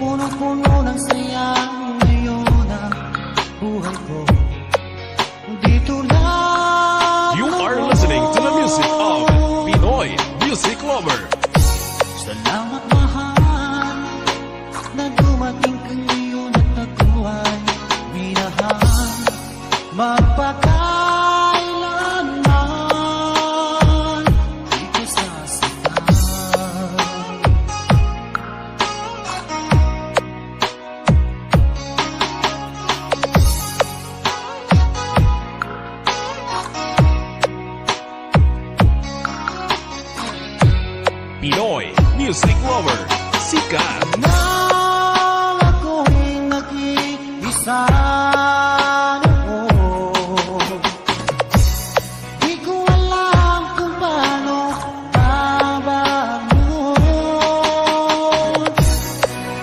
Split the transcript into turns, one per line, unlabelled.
punong-puno ng saya ngayon ang buhay ko. Dito lang
You are listening to the music of Pinoy Music Lover.
Salamat mahal na dumating ka ngayon at ako ay minahal magpakailanman di ko sasaktan.
Pinoy Music Lover. Sikat.
Nang ako'y nag-iisa